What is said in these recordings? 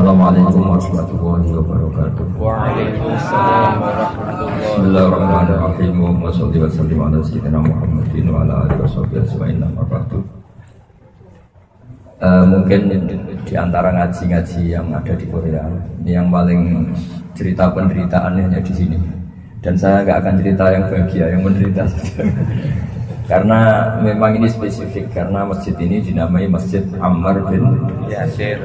Assalamualaikum warahmatullahi wabarakatuh. Waalaikumsalam warahmatullahi wabarakatuh. Bismillahirrahmanirrahim. Wa sholli wa sallim ala sayyidina Muhammadin wa ala alihi washabihi ajmain. Mungkin di antara ngaji-ngaji yang ada di Korea, ini yang paling cerita penderitaannya hanya di sini. Dan saya nggak akan cerita yang bahagia, yang menderita saja. Karena memang ini spesifik, karena masjid ini dinamai Masjid Ammar bin Yasir.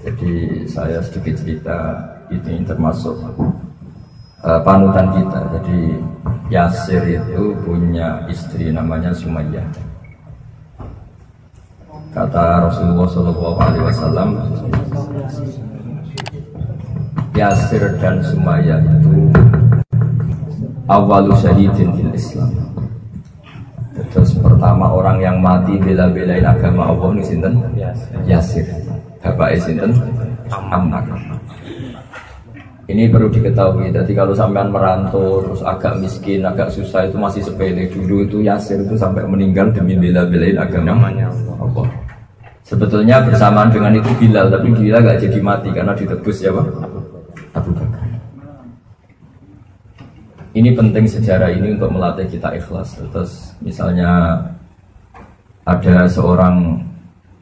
Jadi saya sedikit cerita, ini termasuk panutan kita. Jadi Yasir itu punya istri namanya Sumayyah. Kata Rasulullah SAW, Yasir dan Sumayyah itu awalu syahidin fil Islam. Terus pertama orang yang mati bela-belain agama Allah ini sinten? Yasir. Bapaknya sinten? Ammar. Ini perlu diketahui. Jadi kalau sampean merantau terus agak miskin, agak susah itu masih sepele. Dulu itu Yasir itu sampai meninggal demi bela-belain agama Allah. Sebetulnya bersamaan dengan itu Bilal, tapi Bilal gak jadi mati karena ditebus ya Pak? Abu Bakar. Ini penting sejarah ini untuk melatih kita ikhlas. Terus misalnya ada seorang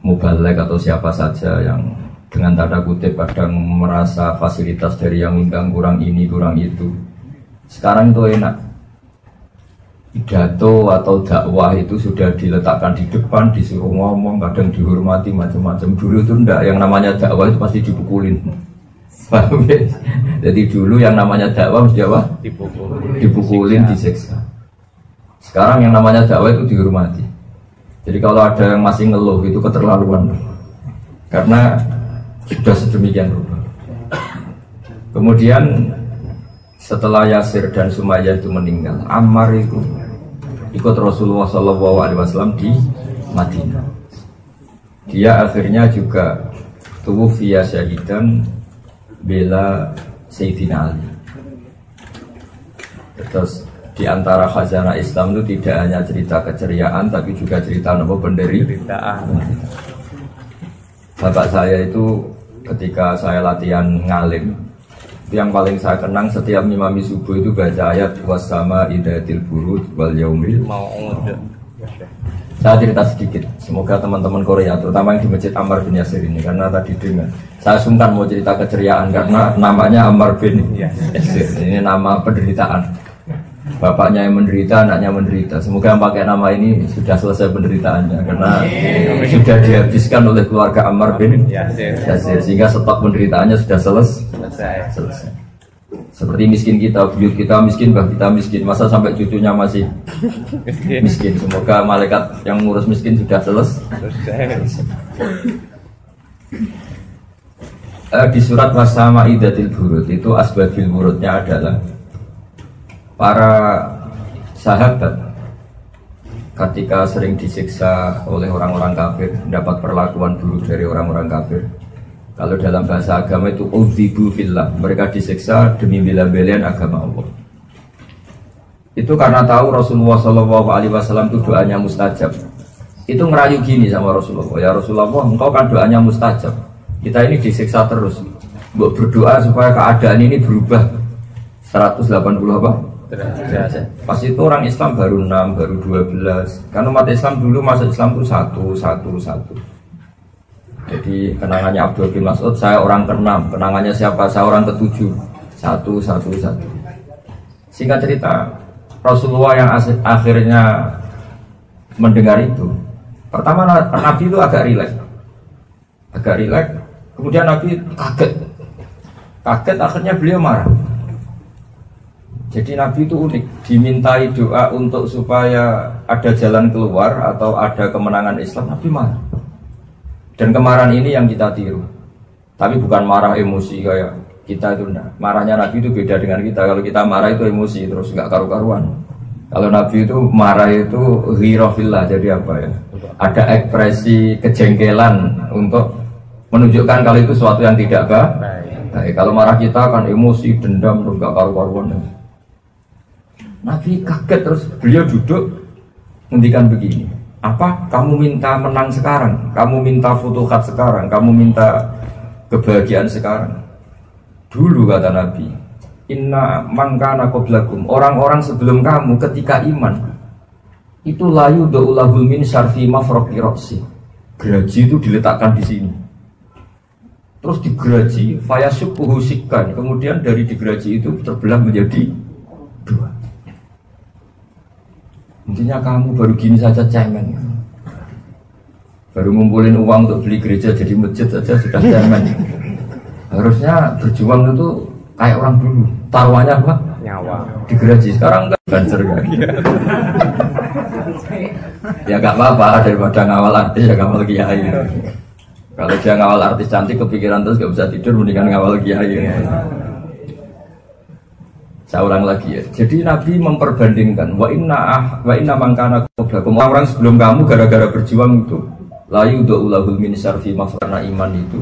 mubaligh atau siapa saja yang dengan tanda kutip kadang merasa fasilitas dari yang undang kurang ini kurang itu. Sekarang itu enak. Pidato atau dakwah itu sudah diletakkan di depan, disuruh ngomong, kadang dihormati macam-macam. Dulu itu enggak, yang namanya dakwah itu pasti dipukulin. Jadi dulu yang namanya dakwah mesti apa? Dipukulin, disiksa. Sekarang yang namanya dakwah itu dihormati. Jadi kalau ada yang masih ngeluh itu keterlaluan. Karena sudah sedemikian rupa. Kemudian setelah Yasir dan Sumayyah itu meninggal, Ammar itu ikut Rasulullah SAW di Madinah. Dia akhirnya juga tuwfiya syahidan bela Sayyidina Ali. Terus di antara khazanah Islam itu tidak hanya cerita keceriaan tapi juga cerita penderitaan. Bapak saya itu ketika saya latihan ngalim, yang paling saya kenang setiap imami subuh itu baca ayat wasama idatil burud wal yaumil mau'ud. Saya cerita sedikit, semoga teman-teman Korea, terutama yang di Masjid Ammar bin Yasir ini, karena tadi dengar, saya sungkan mau cerita keceriaan karena namanya Ammar bin Yasir, ini nama penderitaan. Bapaknya yang menderita, anaknya menderita. Semoga yang pakai nama ini sudah selesai penderitaannya, karena sudah dihabiskan oleh keluarga Ammar bin Yasir, sehingga stok penderitaannya sudah selesai. Seperti miskin kita, buyut kita miskin, bah kita miskin. Masa sampai cucunya masih miskin. Semoga malaikat yang ngurus miskin sudah selesai. Di surat Wasama Idatil Burud itu asbabil burudnya adalah para sahabat ketika sering disiksa oleh orang-orang kafir, mendapat perlakuan buruk dari orang-orang kafir. Kalau dalam bahasa agama itu udzibu fillah, mereka disiksa demi bela-belain agama Allah. Itu karena tahu Rasulullah SAW itu doanya mustajab. Itu ngerayu gini sama Rasulullah, ya Rasulullah, engkau kan doanya mustajab. Kita ini disiksa terus. Mbok berdoa supaya keadaan ini berubah 180 apa? Pas itu orang Islam baru 6, baru 12. Karena umat Islam dulu masuk Islam itu satu. Jadi kenangannya Abdul bin Mas'ud, saya orang ke-6. Kenangannya siapa? Saya orang ke-7. Satu. Singkat cerita, Rasulullah yang akhirnya mendengar itu, pertama Nabi itu agak rileks. Kemudian Nabi kaget akhirnya beliau marah. Jadi Nabi itu unik, dimintai doa untuk supaya ada jalan keluar atau ada kemenangan Islam, Nabi marah. Dan kemarahan ini yang kita tiru. Tapi bukan marah emosi kayak kita itu enggak. Marahnya Nabi itu beda dengan kita. Kalau kita marah itu emosi terus enggak karu-karuan. Kalau Nabi itu marah itu ghirafillah, jadi apa ya? Ada ekspresi kejengkelan untuk menunjukkan kalau itu sesuatu yang tidak baik. Kalau marah kita kan emosi, dendam, terus enggak karu-karuan. Nabi kaget terus beliau duduk ngendikan begini. Apa kamu minta menang sekarang? Kamu minta futuhat sekarang? Kamu minta kebahagiaan sekarang. Dulu kata Nabi, inna mangkana qablakum, orang-orang sebelum kamu ketika iman itu layu do'ulahul min syarfi mafroqi roksi, geraji itu diletakkan di sini, terus digeraji fayasukuhu sikkan, kemudian dari digeraji itu terbelah menjadi dua. Intinya kamu baru gini saja cemen, baru ngumpulin uang untuk beli gereja jadi masjid saja sudah cemen. Harusnya berjuang itu kayak orang dulu, taruhannya apa? Nyawa. Digeraji, sekarang enggak banser kan? Ya gak apa-apa, daripada ngawal artis ya ngawal kiai. Kalau dia ngawal artis cantik kepikiran terus gak bisa tidur, mendingan ngawal kiai. Saya ulang lagi ya. Jadi Nabi memperbandingkan wa inna mangkana qablakum, orang sebelum kamu gara-gara berjuang itu la yudulahul min syarfi mafrana iman itu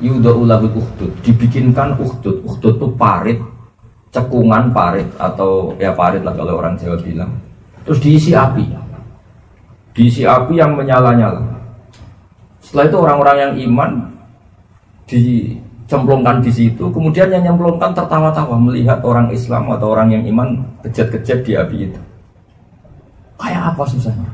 yudulahul ukhdud, dibikinkan ukhdud. Ukhdud itu parit, cekungan parit atau ya parit lah kalau orang Jawa bilang. Terus diisi api. Diisi api yang menyala-nyala. Setelah itu orang-orang yang iman dicemplungkan di situ, kemudian yang nyemplungkan tertawa-tawa melihat orang Islam atau orang yang iman kejat-kejat di api itu. Kayak apa susahnya?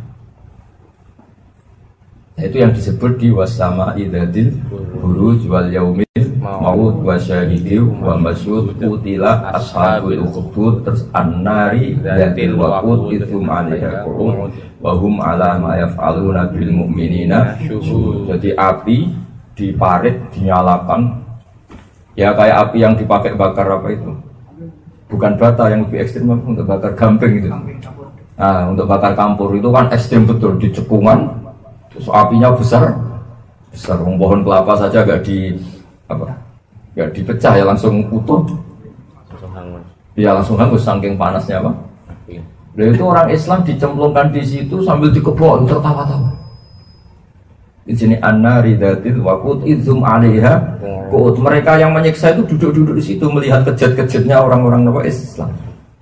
Nah, itu yang disebut di wasama idadil buruj wal yaumil maut wa syahidi wa masyud utila ashabul ukhdud, terus annari datil waqud itsum alaiha qurun wa hum ala ma yaf'aluna bil mu'minina syuhud. Jadi api diparit, dinyalakan ya kayak api yang dipakai bakar apa itu, bukan bata, yang lebih ekstrim untuk bakar gamping itu. Nah, untuk bakar kampur itu kan ekstrim betul, di cekungan terus apinya besar, pohon kelapa saja gak dipecah ya, langsung utuh, ya langsung hangus saking panasnya apa. Nah, itu orang Islam dicemplungkan di situ sambil dikepok tertawa-tawa. Di sini annari datil waqud idzum alaiha qut, mereka yang menyiksa itu duduk-duduk di situ melihat kejat-kejatnya orang-orang Islam.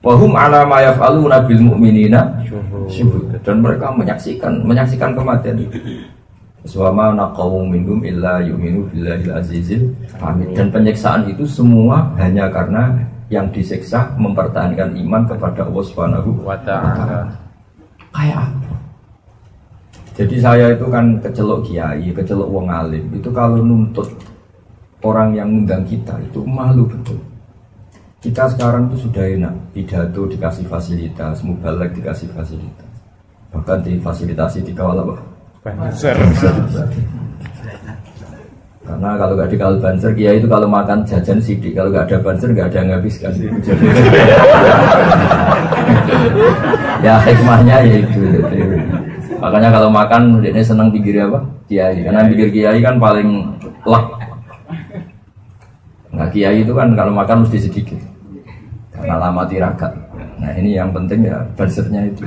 Wahum ala ma yaf'aluna bil mu'minina syuhud, dan mereka menyaksikan kematian itu. Suama naqawum minhum illa yu'minu billahil azizil hamid, dan penyiksaan itu semua hanya karena yang disiksa mempertahankan iman kepada Allah Subhanahu wa ta'ala. Kayak apa? Jadi saya itu kan kecelok kiai, kecelok wong alim, itu kalau nuntut orang yang ngundang kita itu malu betul. Kita sekarang itu sudah enak, pidato dikasih fasilitas, mubalek dikasih fasilitas, bahkan difasilitasi dikawal apa? Banser. Karena kalau nggak dikawal banser, kiai itu kalau makan jajan sidik, kalau nggak ada banser nggak ada yang habiskan. Ya hikmahnya ya itu. Makanya kalau makan dia senang pikir apa? Kiai, karena pikir kiai kan paling lek. Nah kiai itu kan kalau makan mesti sedikit karena lama tirakat. Nah ini yang penting ya bansernya itu.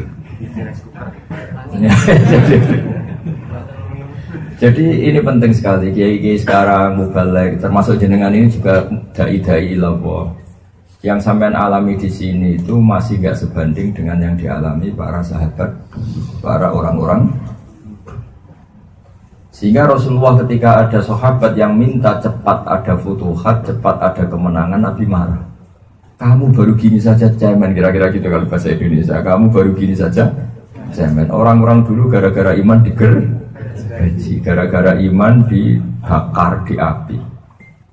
Jadi ini penting sekali, kiai-kiai sekarang mubalek termasuk jenengan ini juga dai-dai ilallah. Yang sampean alami di sini itu masih nggak sebanding dengan yang dialami para sahabat, para orang-orang. Sehingga Rasulullah ketika ada sahabat yang minta cepat ada futuhat, cepat ada kemenangan, Nabi marah. Kamu baru gini saja cemen, kira-kira gitu kalau bahasa Indonesia. Kamu baru gini saja cemen. Orang-orang dulu gara-gara iman digergaji, gara-gara iman dibakar di api,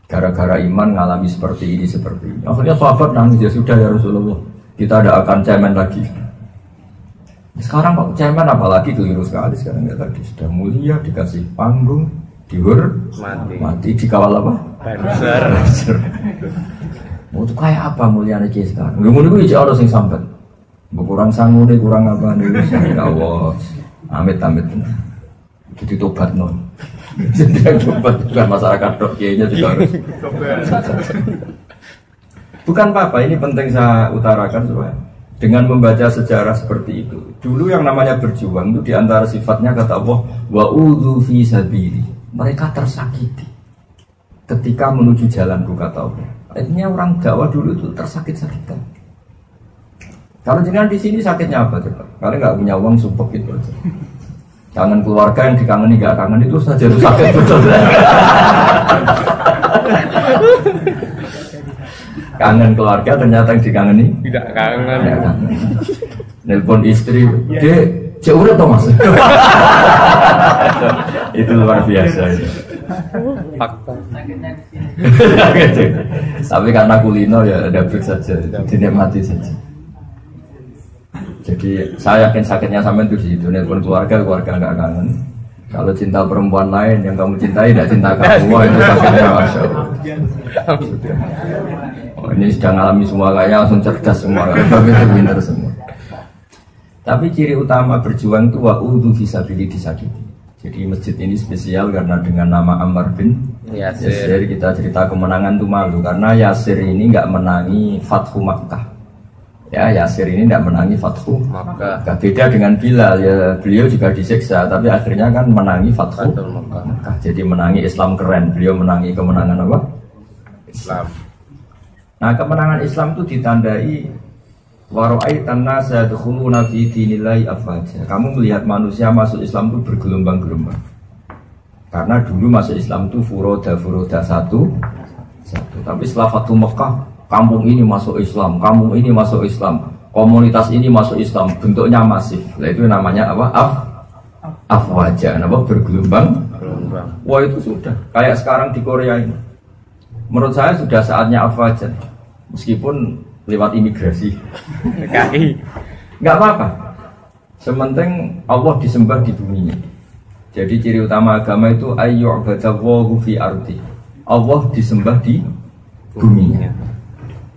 gara-gara iman ngalami seperti ini. Akhirnya sahabat nangis, ya sudah ya Rasulullah, kita tidak akan cemen lagi. Sekarang kok cemen, apalagi keliru sekali sekarang ya, tadi sudah mulia dikasih panggung, mati dikawal apa? Banser. Mau itu kayak apa mulianya kiai sekarang? Ngomong itu ijak orang sing sambat, kurang sanggup nih, kurang apa nih? Ya Allah, amit. Jadi tobat non. Jadi yang tobat bukan masyarakat dok, kiainya juga harus. Bukan apa-apa, ini penting saya utarakan supaya dengan membaca sejarah seperti itu. Dulu yang namanya berjuang itu diantara sifatnya kata Allah, wa'udhu fi sabili. Mereka tersakiti ketika menuju jalanku kata Allah. Artinya orang dakwah dulu itu tersakit-sakitan. Kalau jangan di sini sakitnya apa coba? Karena nggak punya uang sumpah gitu aja. Kangen keluarga yang dikangeni nggak kangen itu saja sakit betul. Kangen keluarga ternyata yang dikangeni Tidak kangen. ya kangen. Nelpon istri, cek urut toh mas. Itu luar biasa itu. Fakta. Tapi karena kulino ya ada break saja, dinikmati saja. Jadi saya yakin sakitnya sampai itu di situ. Nelpon keluarga nggak kangen. Kalau cinta perempuan lain yang kamu cintai tidak cinta kamu, wah itu sakitnya masya Allah. Oh, ini sedang alami semua kayaknya langsung cerdas semua, kami pintar semua. Tapi ciri utama berjuang itu wa'udhu fisabilillah disakiti. Jadi masjid ini spesial karena dengan nama Ammar bin Yasir kita cerita kemenangan itu malu karena Yasir ini nggak menangi Fathu Makkah. Ya Yasir ini tidak menangi Fathu Makkah. Beda dengan Bilal ya, beliau juga disiksa tapi akhirnya kan menangi Fathu Makkah. Jadi menangi Islam keren. Beliau menangi kemenangan apa? Islam. Nah kemenangan Islam itu ditandai waro'aitan nasa yadkhuluna fi dinillahi afwaja. Kamu melihat manusia masuk Islam itu bergelombang-gelombang. Karena dulu masuk Islam itu furoda satu. Tapi setelah Fathu Makkah, kampung ini masuk Islam, kampung ini masuk Islam, komunitas ini masuk Islam, bentuknya masif. Nah, itu namanya apa? Afwaja, apa? Bergelombang. Wah itu sudah kayak sekarang di Korea ini. Menurut saya sudah saatnya afwaja, meskipun lewat imigrasi. PKI. Nggak apa-apa. Sementing Allah disembah di buminya. Jadi ciri utama agama itu ayyu'badallahu fi ardi. Allah disembah di buminya.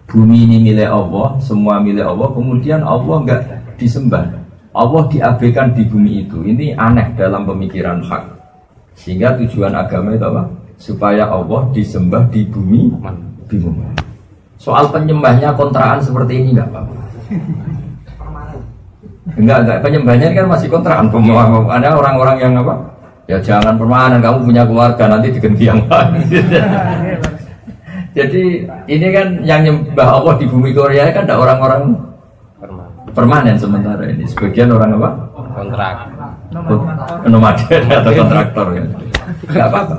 Bumi ini milik Allah, semua milik Allah, kemudian Allah enggak disembah. Allah diabaikan di bumi itu. Ini aneh dalam pemikiran hak. Sehingga tujuan agama itu apa? Supaya Allah disembah di bumi. Soal penyembahnya kontraan seperti ini enggak apa-apa. Enggak, penyembahnya kan masih kontraan. Ada orang-orang yang apa? Ya jangan permanen, kamu punya keluarga nanti diganti yang lain. Jadi ini kan yang nyembah Allah di bumi Korea kan ada orang-orang permanen sementara ini. Sebagian orang apa? Kontrak. Nomaden atau kontraktor ya. Enggak apa-apa.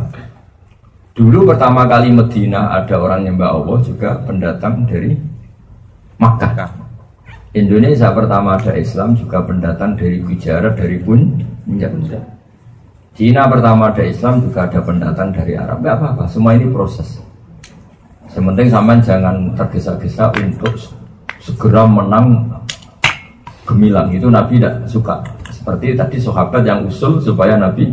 Dulu pertama kali Medina ada orang nyembah Allah juga pendatang dari Makkah. Indonesia pertama ada Islam juga pendatang dari Gujarat, dari Punjab. Cina pertama ada Islam juga ada pendatang dari Arab. Enggak apa-apa, semua ini proses. Sementing sampean jangan tergesa-gesa untuk segera menang gemilang. Itu Nabi tidak suka. Seperti tadi sahabat yang usul supaya Nabi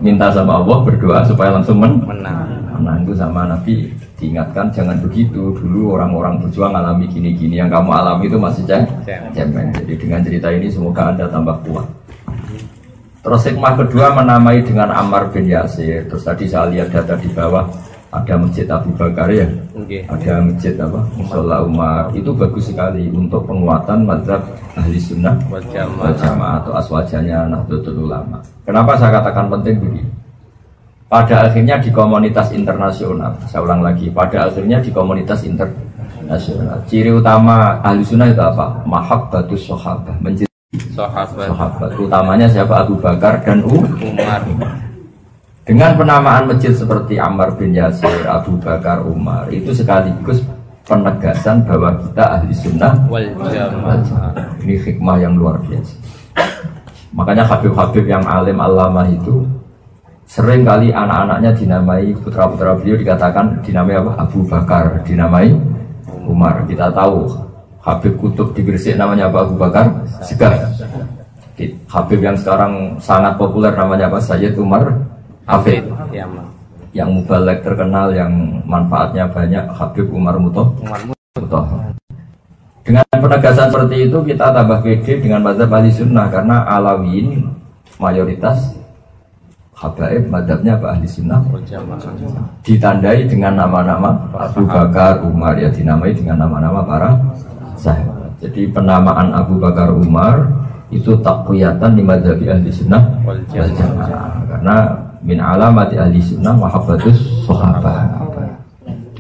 minta sama Allah berdoa supaya langsung menang. Itu sama Nabi diingatkan jangan begitu. Dulu orang-orang berjuang alami gini-gini, yang kamu alami itu masih cemen. Jadi dengan cerita ini semoga Anda tambah kuat. Terus hikmah kedua menamai dengan Ammar bin Yasir. Terus tadi saya lihat data di bawah ada masjid Abu Bakar ya, ada masjid apa? Musola Umar. Itu bagus sekali untuk penguatan mazhab ahli sunnah wal jamaah atau aswajanya Nahdlatul Ulama. Kenapa saya katakan penting begini? Pada akhirnya di komunitas internasional, saya ulang lagi, pada akhirnya di komunitas internasional, ciri utama ahli sunnah itu apa? Mahabbatus sahabah, mencintai sahabat. Utamanya siapa? Abu Bakar dan Umar. Dengan penamaan masjid seperti Ammar bin Yasir, Abu Bakar, Umar, itu sekaligus penegasan bahwa kita ahli sunnah wal jamaah. Ini hikmah yang luar biasa. Makanya Habib-Habib yang alim alama itu sering kali anak-anaknya dinamai, putra-putra beliau dikatakan dinamai apa? Abu Bakar, dinamai Umar. Kita tahu Habib Kutub di Gresik namanya apa? Abu Bakar Segaf. Habib yang sekarang sangat populer namanya apa? Sayyid Umar Hafid. Yang mubalek terkenal, yang manfaatnya banyak, Habib Umar Mutahhar. Dengan penegasan seperti itu kita tambah pede dengan mazhab ahli sunnah, karena Alawiyin mayoritas habaib mazhabnya apa? Ahli sunnah. Ditandai dengan nama-nama Abu Bakar, Umar, ya dinamai dengan nama-nama para sahabat. Jadi penamaan Abu Bakar, Umar itu taqwiyatan di mazhab ahli sunnah wal jamaah, karena min alamati ahli sunnah mahabbatus sahabah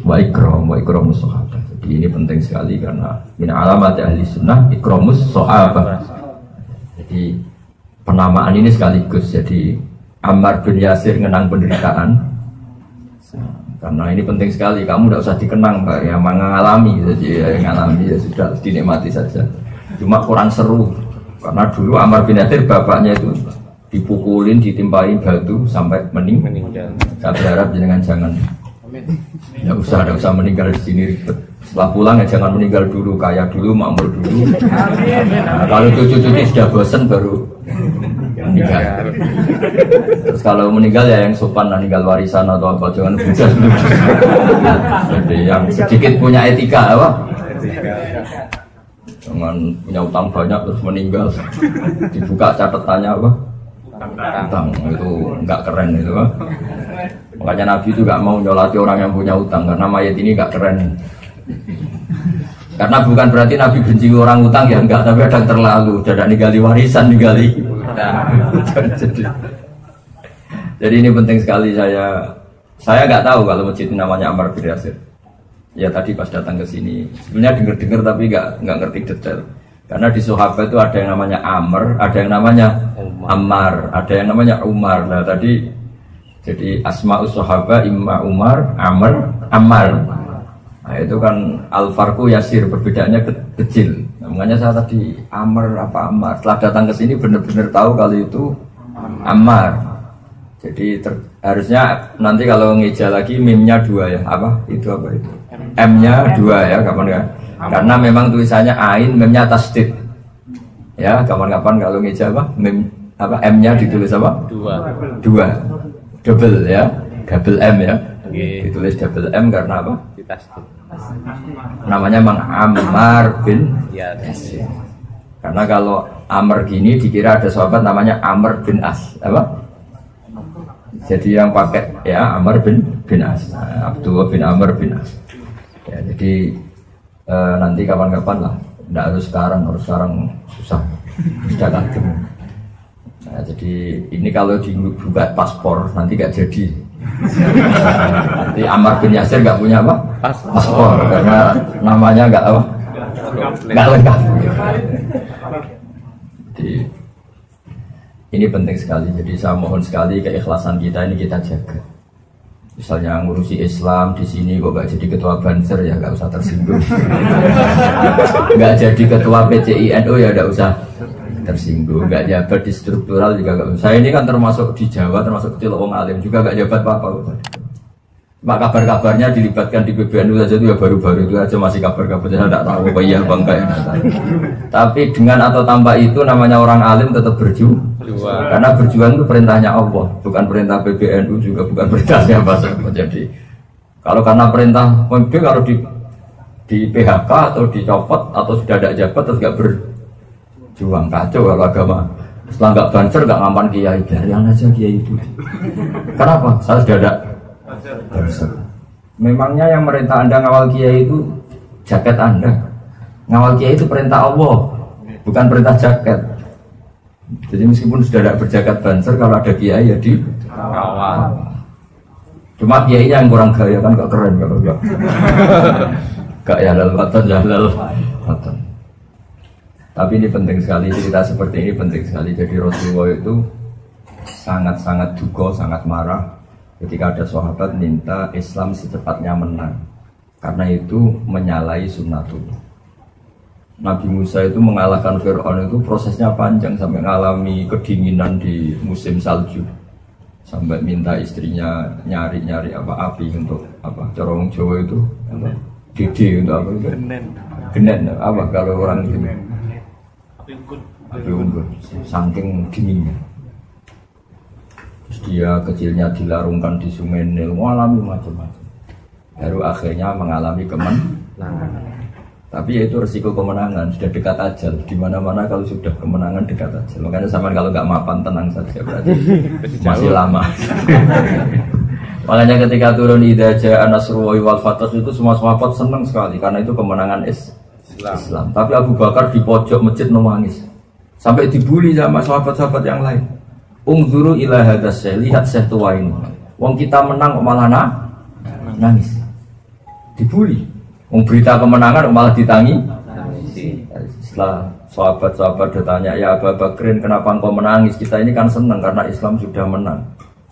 wa ikramus sahabah. Jadi ini penting sekali karena min alamati ahli sunnah ikramus sahabah. Jadi penamaan ini sekaligus jadi Ammar bin Yasir ngenang penderitaan. Karena ini penting sekali, kamu tidak usah dikenang Pak, yang mengalami jadi yang mengalami ya sudah dinikmati saja. Cuma kurang seru karena dulu Ammar bin Yasir bapaknya itu dipukulin, ditimpain batu sampai meninggal. Saya berharap jangan tidak usah meninggal di sini ribet. Setelah pulang ya jangan meninggal dulu, kaya dulu, makmur dulu. Nah, kalau cucu-cucu sudah bosan baru meninggal. Terus kalau meninggal ya yang sopan lah, meninggal warisan atau apa, jangan bujas. Jadi yang sedikit punya etika apa? Jangan punya utang banyak terus meninggal. Dibuka catatannya apa? Utang itu enggak keren itu. Makanya Nabi itu enggak mau nyolati orang yang punya utang karena mayat ini enggak keren. Karena bukan berarti Nabi benci orang utang ya enggak, tapi ada yang terlalu, tidak ninggali warisan, ninggali. Jadi ini penting sekali, saya nggak tahu kalau masjid ini namanya Ammar bin Yasir. Ya tadi pas datang ke sini, sebenarnya dengar tapi nggak ngerti detail. Karena di sahabat itu ada yang namanya Amr, ada yang namanya Ammar, ada yang namanya Umar. Nah tadi jadi asma'us sahabat imma Umar, Amr, Ammar. Nah itu kan al-farqu yasir, perbedaannya kecil. Nah, makanya saya tadi Amr apa Ammar. Setelah datang ke sini benar-benar tahu kalau itu Ammar. Jadi harusnya nanti kalau ngeja lagi mimnya 2 ya. Apa? Itu apa itu? M-nya 2 ya, kapan ya? Karena memang tulisannya ain, mimnya tasdid. Ya, kapan-kapan kalau ngeja apa? Mim apa M-nya ditulis apa? 2. Double ya. Double M ya. Ditulis double M karena apa? Namanya Mang Ammar bin Yasir. Karena kalau Amr gini dikira ada sahabat namanya Amr bin As, apa? Jadi yang pakai ya Amr bin As, Abdullah bin Amr bin As. Ya, jadi nanti kapan-kapan lah, tidak harus sekarang susah, sudah kadung. Nah, jadi ini kalau dibuat paspor nanti gak jadi. Nanti Ammar bin Yasir nggak punya apa? Paspor karena namanya nggak apa? Nggak lengkap. Jadi ini penting sekali. Jadi saya mohon sekali keikhlasan kita ini kita jaga. Misalnya ngurusi Islam di sini kok nggak jadi ketua Banser ya nggak usah tersinggung. Nggak jadi ketua PCINU ya nggak usah tersinggung. Nggak jabat di struktural juga nggak. Saya ini kan termasuk di Jawa, termasuk kecil orang alim juga nggak jabat apa-apa. Mak kabar-kabarnya dilibatkan di PBNU saja itu ya baru-baru itu aja masih kabar-kabar saya tidak tahu apa iya bangga ya. Tapi dengan atau tanpa itu namanya orang alim tetap berjuang. Karena berjuang itu perintahnya Allah, bukan perintah PBNU juga bukan perintah siapa-siapa. Jadi kalau karena perintah PB kalau di PHK atau dicopot atau sudah ada jabat terus nggak berjuang kacau kalau agama. Setelah nggak banser nggak ngampan kiai biarin aja kiai itu. Kenapa? Saya sudah ada banser. Memangnya yang merintah Anda ngawal kiai itu jaket Anda. Ngawal kiai itu perintah Allah, bukan perintah jaket. Jadi meskipun sudah tidak berjaket banser, kalau ada kiai ya di awal. Cuma kiainya yang kurang gaya kan gak keren kalau enggak. Gak halal watan. Tapi ini penting sekali, cerita seperti ini penting sekali. Jadi Rasulullah itu sangat-sangat duka, sangat marah ketika ada sahabat minta Islam secepatnya menang. Karena itu menyalahi sunnatullah. Nabi Musa itu mengalahkan Fir'aun itu prosesnya panjang sampai mengalami kedinginan di musim salju, sampai minta istrinya nyari apa api untuk apa corong Jawa itu apa dede untuk apa itu genen apa kalau orang itu api unggun saking dinginnya. Terus dia kecilnya dilarungkan di sungai Nil, mengalami macam-macam, baru akhirnya mengalami kemenangan. Tapi ya itu resiko kemenangan, sudah dekat ajal. Di mana-mana kalau sudah kemenangan dekat ajal. Makanya sama kalau nggak mapan tenang saja berarti masih lama. Makanya ketika turun idza jaa nasrullahi wal fath itu semua sahabat senang sekali karena itu kemenangan Islam. Tapi Abu Bakar di pojok masjid nangis. Sampai dibully sama sahabat-sahabat yang lain. Ungzuru ila hadas, lihat Syekh tua ini. Wong kita menang kok malah nangis. Dibully. Berita kemenangan malah ditangi. Setelah sahabat-sahabat bertanya, ya Abu Bakrin kenapa engkau menangis? Kita ini kan senang karena Islam sudah menang.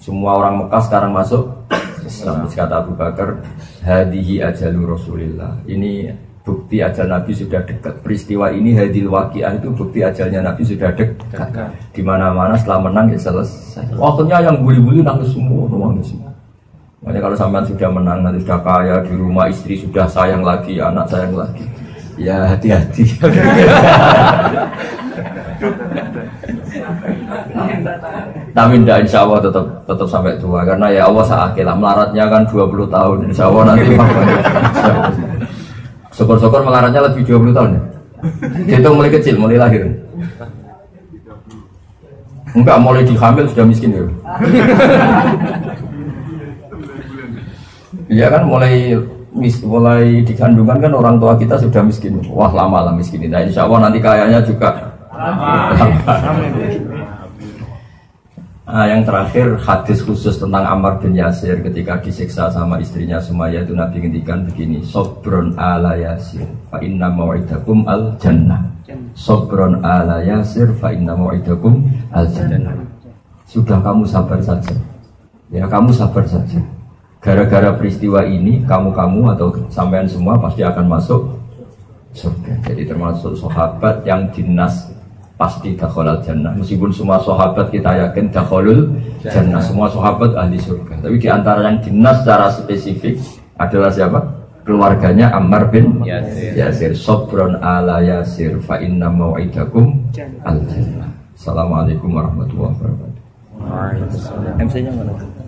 Semua orang Mekah sekarang masuk Islam. Kata Abu Bakar, hadihi ajalu Rasulillah. Ini bukti ajal Nabi sudah dekat. Peristiwa ini hadil waqiah itu bukti ajalnya Nabi sudah dekat. Di mana-mana setelah menang ya selesai. Waktunya yang buli-buli nangis semua, nangis semua. Makanya kalau sampean sudah menang, nanti sudah kaya di rumah, istri sudah sayang lagi, anak sayang lagi. Ya hati-hati. Tapi tidak, insya Allah tetap sampai tua karena ya Allah seakilah melaratnya kan 20 tahun, insya Allah nanti syukur-syukur melaratnya lebih 20 tahun ya. Itu mulai kecil, mulai lahir. Enggak, mulai dihamil sudah miskin ya. Iya kan mulai dikandungan kan orang tua kita sudah miskin. Wah lama lah miskin. Nah insya Allah nanti kayaknya juga. Nah, yang terakhir hadis khusus tentang Ammar bin Yasir ketika disiksa sama istrinya Sumayyah itu Nabi ngendikan begini, Sobrun ala Yasir fa inna mau'idakum al jannah. Sobrun ala Yasir fa inna mau'idakum al jannah. Sudah kamu sabar saja. Ya kamu sabar saja. Gara-gara peristiwa ini kamu atau sampean semua pasti akan masuk surga. Jadi termasuk sahabat yang dinas pasti dakhalal jannah. Meskipun semua sahabat kita yakin dakhalul jannah, semua sahabat ahli surga. Tapi di antara yang dinas secara spesifik adalah siapa? Keluarganya Ammar bin Yasir. Sobron ala Yasir fa inna mau'idakum al jannah. Assalamualaikum warahmatullahi wabarakatuh. MC-nya mana?